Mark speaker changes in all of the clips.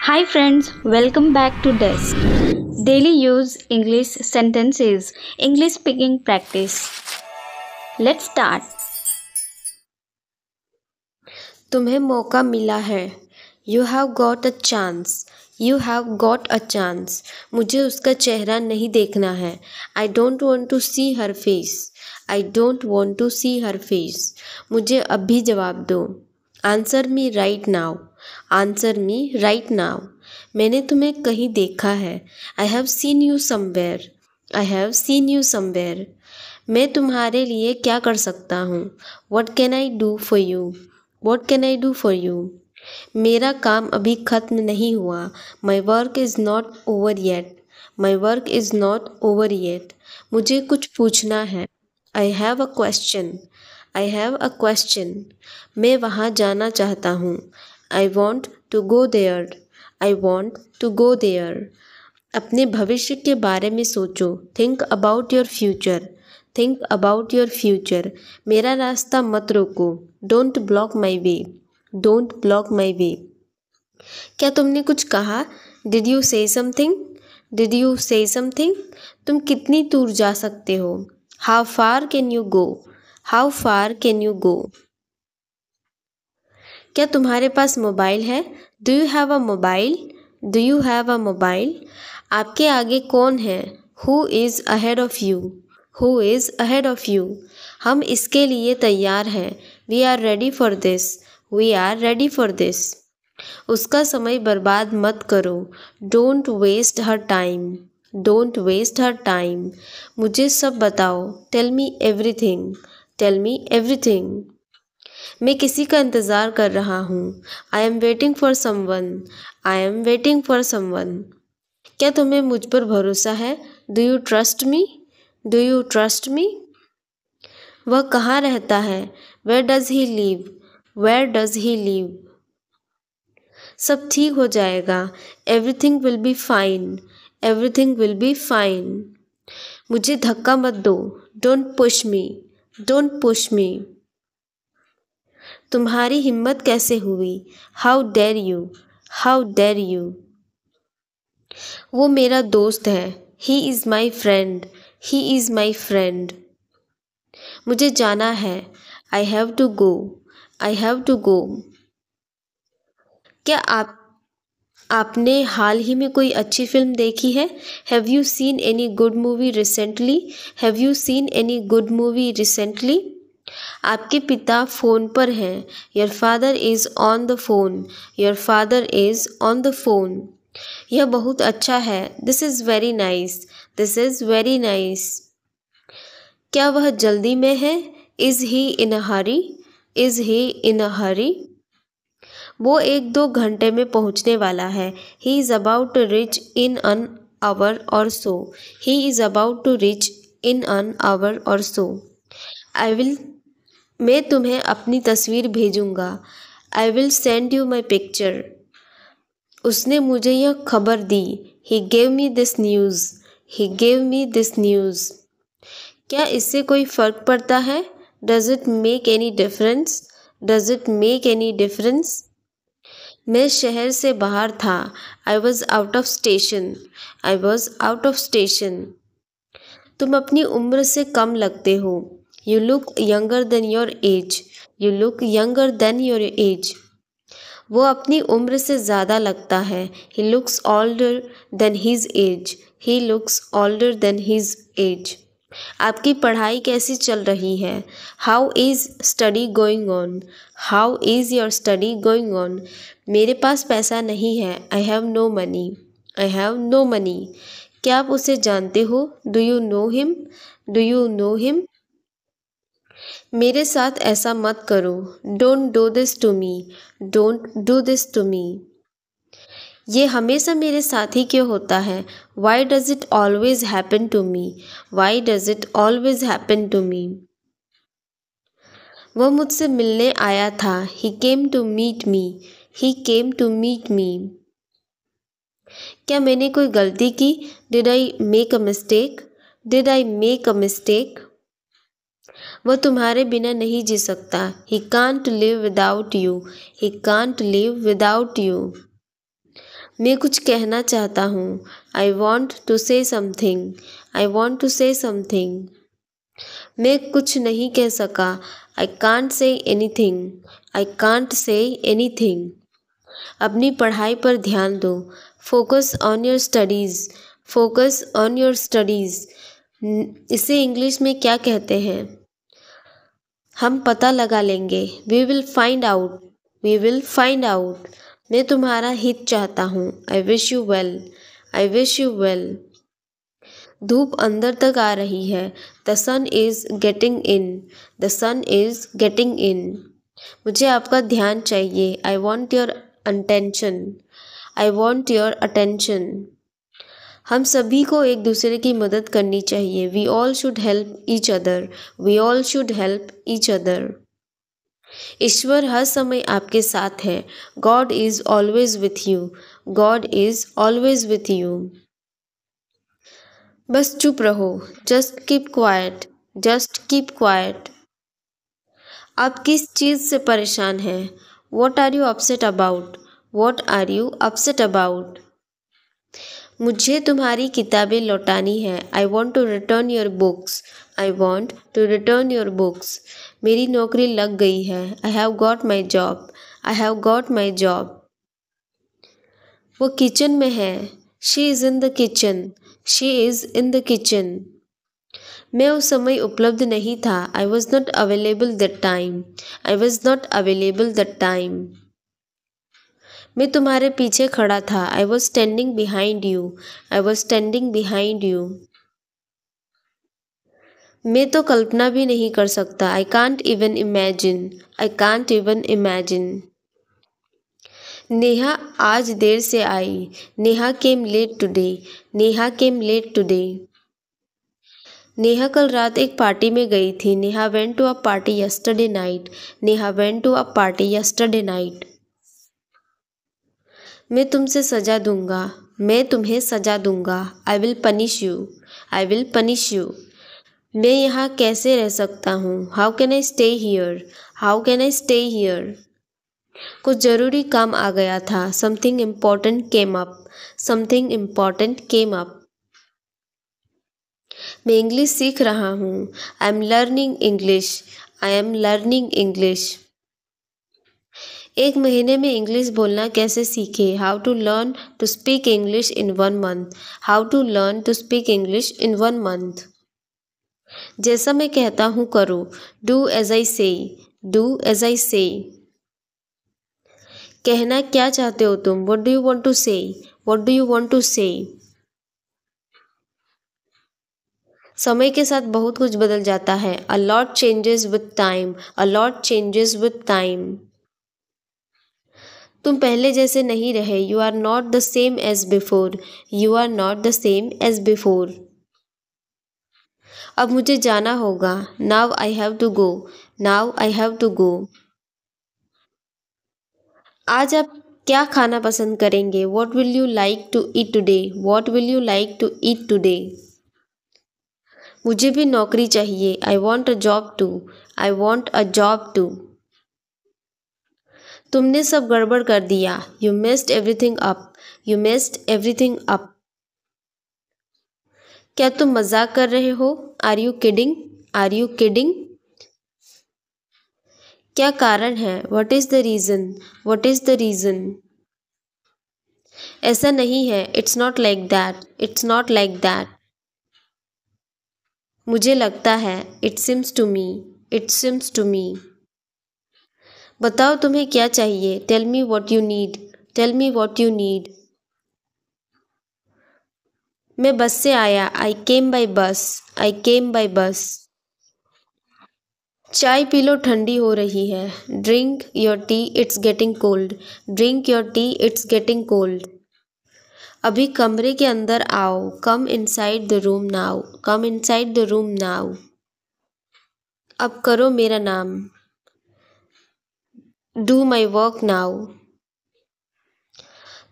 Speaker 1: Hi friends, welcome back to Desk. Daily use English sentences, English speaking practice. Let's start.
Speaker 2: तुम्हें मौका मिला है. You have got a chance. You have got a chance. मुझे उसका चेहरा नहीं देखना है. I don't want to see her face. I don't want to see her face. मुझे अभी जवाब दो. Answer me right now. Answer me right now. मैंने तुम्हें कहीं देखा है. I have seen you somewhere. I have seen you somewhere. मैं तुम्हारे लिए क्या कर सकता हूँ. What can I do for you? What can I do for you? मेरा काम अभी ख़त्म नहीं हुआ. My work is not over yet. My work is not over yet. मुझे कुछ पूछना है. I have a question. I have a question. मैं वहाँ जाना चाहता हूँ. I want to go there. I want to go there. अपने भविष्य के बारे में सोचो. Think about your future. Think about your future. मेरा रास्ता मत रोको. Don't block my way. Don't block my way. क्या तुमने कुछ कहा? Did you say something? Did you say something? तुम कितनी दूर जा सकते हो? How far can you go? How far can you go? क्या तुम्हारे पास मोबाइल है? Do you have a mobile? Do you have a mobile? आपके आगे कौन है? Who is ahead of you? Who is ahead of you? हम इसके लिए तैयार हैं. We are ready for this. We are ready for this. उसका समय बर्बाद मत करो. Don't waste her time. Don't waste her time. मुझे सब बताओ. Tell me everything. Tell me everything. मैं किसी का इंतज़ार कर रहा हूँ. I am waiting for someone. I am waiting for someone. क्या तुम्हें मुझ पर भरोसा है? Do you trust me? Do you trust me? वह कहाँ रहता है? Where does he live? Where does he live? सब ठीक हो जाएगा. Everything will be fine. Everything will be fine. मुझे धक्का मत दो. Don't push me. Don't push me. तुम्हारी हिम्मत कैसे हुई? How dare you? How dare you? वो मेरा दोस्त है. He is my friend. He is my friend. मुझे जाना है. I have to go. I have to go. क्या आपने हाल ही में कोई अच्छी फिल्म देखी है? Have you seen any good movie recently? Have you seen any good movie recently? आपके पिता फ़ोन पर हैं. Your father is on the phone. Your father is on the phone. यह बहुत अच्छा है. This is very nice. This is very nice. क्या वह जल्दी में है? Is he in a hurry? Is he in a hurry? वो 1-2 घंटे में पहुंचने वाला है. He is about to reach in an hour or so. He is about to reach in an hour or so. मैं तुम्हें अपनी तस्वीर भेजूंगा. I will send you my picture. उसने मुझे यह खबर दी. He gave me this news. He gave me this news. क्या इससे कोई फ़र्क पड़ता है? Does it make any difference? Does it make any difference? मैं शहर से बाहर था. I was out of station. I was out of station. तुम अपनी उम्र से कम लगते हो. You look younger than your age. You look younger than your age. वो अपनी उम्र से ज़्यादा लगता है. He looks older than his age. He looks older than his age. आपकी पढ़ाई कैसी चल रही है? How is study going on? How is your study going on? मेरे पास पैसा नहीं है. I have no money. I have no money. क्या आप उसे जानते हो? Do you know him? Do you know him? मेरे साथ ऐसा मत करो. Don't do this to me. Don't do this to me. ये हमेशा मेरे साथ ही क्यों होता है? Why does it always happen to me? Why does it always happen to me? वह मुझसे मिलने आया था. He came to meet me. He came to meet me. क्या मैंने कोई गलती की? Did I make a mistake? Did I make a mistake? वह तुम्हारे बिना नहीं जी सकता. He can't live without you. He can't live without you. मैं कुछ कहना चाहता हूँ। I want to say something. I want to say something. मैं कुछ नहीं कह सका। I can't say anything. I can't say anything. अपनी पढ़ाई पर ध्यान दो। Focus on your studies. Focus on your studies. इसे इंग्लिश में क्या कहते हैं? हम पता लगा लेंगे। We will find out. We will find out. मैं तुम्हारा हित चाहता हूँ। I wish you well. I wish you well. धूप अंदर तक आ रही है। The sun is getting in. The sun is getting in. मुझे आपका ध्यान चाहिए। I want your attention. I want your attention. हम सभी को एक दूसरे की मदद करनी चाहिए। We all should help each other. We all should help each other. ईश्वर हर समय आपके साथ है। God is always with you. God is always with you. बस चुप रहो। Just keep quiet. Just keep quiet. आप किस चीज़ से परेशान हैं? What are you upset about? What are you upset about? मुझे तुम्हारी किताबें लौटानी है। I want to return your books. I want to return your books. मेरी नौकरी लग गई है। I have got my job. I have got my job. वो किचन में है। She is in the kitchen. She is in the kitchen. मैं उस समय उपलब्ध नहीं था। I was not available that time. I was not available that time. मैं तुम्हारे पीछे खड़ा था। I was standing behind you. I was standing behind you. मैं तो कल्पना भी नहीं कर सकता। I can't even imagine. I can't even imagine. Neha आज देर से आई। Neha came late today. Neha came late today. Neha कल रात एक पार्टी में गई थी। Neha went to a party yesterday night. Neha went to a party yesterday night. मैं तुमसे सजा दूंगा। मैं तुम्हें सजा दूंगा। I will punish you. I will punish you. मैं यहाँ कैसे रह सकता हूँ? How can I stay here? How can I stay here? कुछ ज़रूरी काम आ गया था। Something important came up. Something important came up. मैं इंग्लिश सीख रहा हूँ। I am learning English. I am learning English. एक महीने में इंग्लिश बोलना कैसे सीखे? How to learn to speak English in 1 month. How to learn to speak English in 1 month. जैसा मैं कहता हूँ करो। डू एज आई से। डू एज आई से। कहना क्या चाहते हो तुम? What do you want to say? What do you want to say? समय के साथ बहुत कुछ बदल जाता है। A lot changes with time. A lot changes with time. तुम पहले जैसे नहीं रहे। You are not the same as before. You are not the same as before. अब मुझे जाना होगा। Now I have to go. Now I have to go. आज आप क्या खाना पसंद करेंगे? What will you like to eat today? What will you like to eat today? मुझे भी नौकरी चाहिए। I want a job too. I want a job too. तुमने सब गड़बड़ कर दिया। You messed everything up. You messed everything up. क्या तुम मजाक कर रहे हो? Are you kidding? Are you kidding? क्या कारण है? What is the reason? What is the reason? ऐसा नहीं है। It's not like that. It's not like that. मुझे लगता है। It seems to me. It seems to me. बताओ तुम्हें क्या चाहिए? Tell me what you need. Tell me what you need. मैं बस से आया। आई केम by bus. I came by bus. चाय पी लो, ठंडी हो रही है। Drink your tea, it's getting cold. Drink your tea, it's getting cold. अभी कमरे के अंदर आओ। Come inside the room now. Come inside the room now. अब करो मेरा नाम। Do my work now.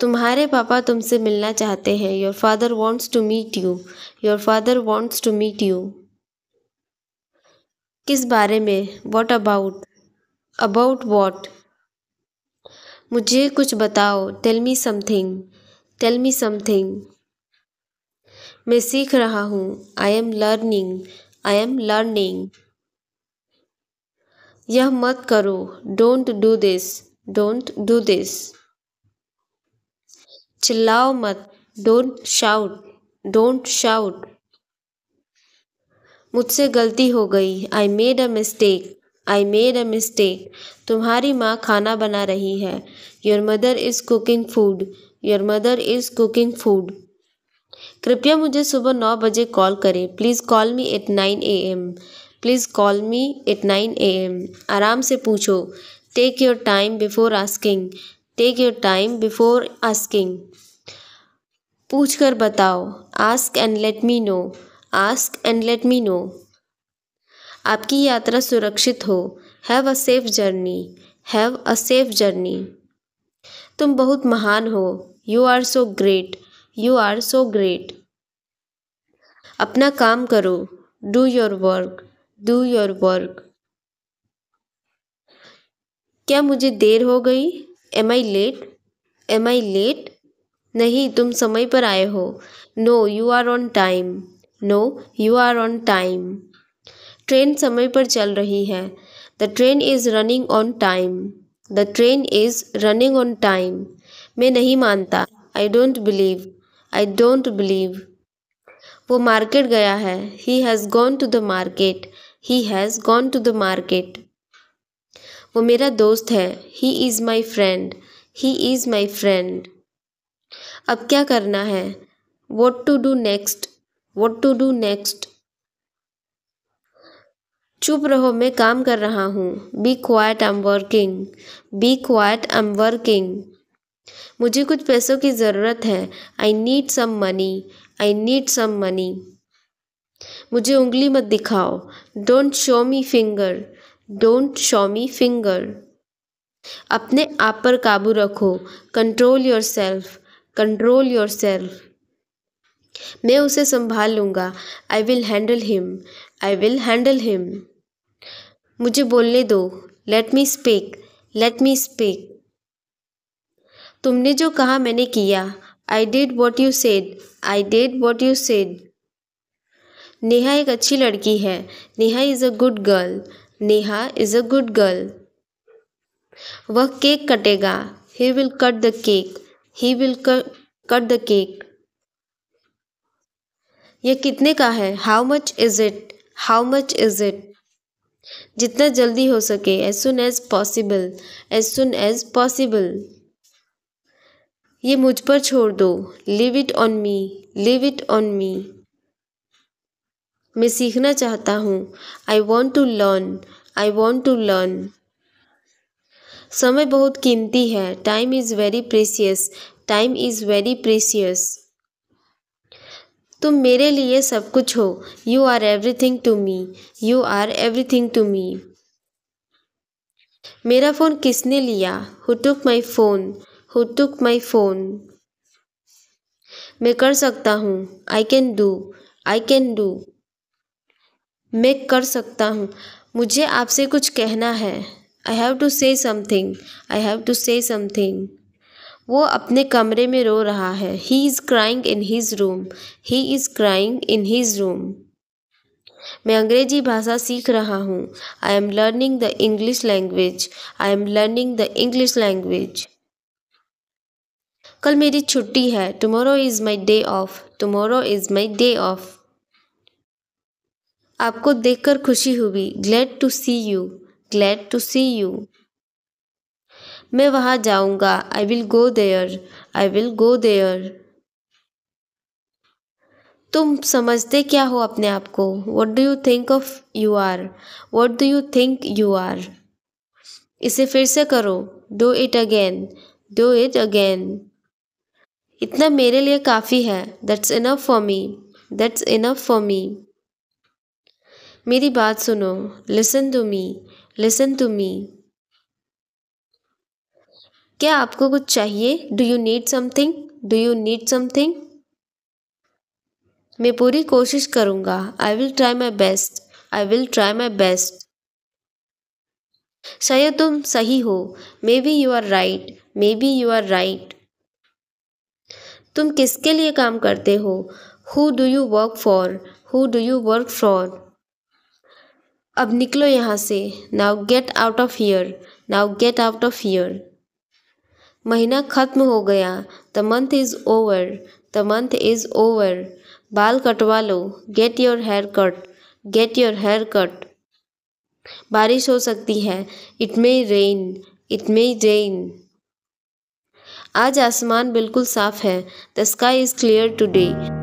Speaker 2: तुम्हारे पापा तुमसे मिलना चाहते हैं। Your father wants to meet you. Your father wants to meet you. किस बारे में? What about? About what? मुझे कुछ बताओ। Tell me something. Tell me something. मैं सीख रहा हूँ। I am learning. I am learning. यह मत करो। Don't do this. Don't do this. चिल्लाओ मत। Don't shout. Don't shout. मुझसे गलती हो गई। I made a mistake. I made a mistake. तुम्हारी माँ खाना बना रही है। Your mother is cooking food. Your mother is cooking food. कृपया मुझे सुबह 9 बजे कॉल करें। Please call me at 9 AM। Please call me at 9 AM। आराम से पूछो। Take your time before asking. Take your time before asking. पूछ कर बताओ। Ask and let me know. Ask and let me know. आपकी यात्रा सुरक्षित हो। Have a safe journey. Have a safe journey. तुम बहुत महान हो। You are so great. You are so great. अपना काम करो। Do your work. Do your work. क्या मुझे देर हो गई? M I late? Am I late? नहीं, तुम समय पर आए हो। No you are on time. No you are on time. Train समय पर चल रही है। The train is running on time. The train is running on time. मैं नहीं मानता। I don't believe. I don't believe. वो मार्केट गया है। He has gone to the market. He has gone to the market. वो मेरा दोस्त है। He is my friend. He is my friend. अब क्या करना है? What to do next? What to do next? चुप रहो, मैं काम कर रहा हूँ। Be quiet, I am working. Be quiet, I am working. मुझे कुछ पैसों की ज़रूरत है। I need some money. I need some money. मुझे उंगली मत दिखाओ। Don't show me finger. Don't show me finger. अपने आप पर काबू रखो। Control yourself. Control your self. मैं उसे संभाल लूँगा। I will handle him. I will handle him. मुझे बोलने दो। Let me speak. Let me speak. तुमने जो कहा मैंने किया। I did what you said. I did what you said. Neha एक अच्छी लड़की है। Neha is a good girl. Neha is a good girl. वह केक कटेगा। He will cut the cake. He will cut the cake. यह कितने का है? How much is it? How much is it? जितना जल्दी हो सके। As soon as possible. As soon as possible. ये मुझ पर छोड़ दो। Leave it on me. Leave it on me. मैं सीखना चाहता हूँ। I want to learn. I want to learn. समय बहुत कीमती है। Time is very precious. Time is very precious. तुम मेरे लिए सब कुछ हो। You are everything to me. You are everything to me. मेरा फ़ोन किसने लिया? Who took my phone? Who took my phone? मैं कर सकता हूँ। I can do. I can do. मैं कर सकता हूँ। मुझे आपसे कुछ कहना है। I have to say something. I have to say something. वो अपने कमरे में रो रहा है। He is crying in his room. He is crying in his room. मैं अंग्रेजी भाषा सीख रहा हूँ। I am learning the English language. I am learning the English language. कल मेरी छुट्टी है। Tomorrow is my day off. Tomorrow is my day off. आपको देखकर खुशी हुई। Glad to see you. Glad to see you. मैं वहाँ जाऊँगा। I will go there. I will go there. तुम समझते क्या हो अपने आप को? What do you think of you are? What do you think you are? इसे फिर से करो। Do it again. Do it again. इतना मेरे लिए काफ़ी है। That's enough for me. That's enough for me. मेरी बात सुनो। Listen to me. Listen to me. क्या आपको कुछ चाहिए? Do you need something? Do you need something? मैं पूरी कोशिश करूँगा। I will try my best. I will try my best. शायद तुम सही हो। Maybe you are right. Maybe you are right. तुम किसके लिए काम करते हो? Who do you work for? Who do you work for? अब निकलो यहाँ से। Now get out of here. Now get out of here. महीना खत्म हो गया। The month is over. The month is over. बाल कटवा लो। Get your hair cut. Get your hair cut. बारिश हो सकती है। It may rain. It may rain. आज आसमान बिल्कुल साफ है। The sky is clear today.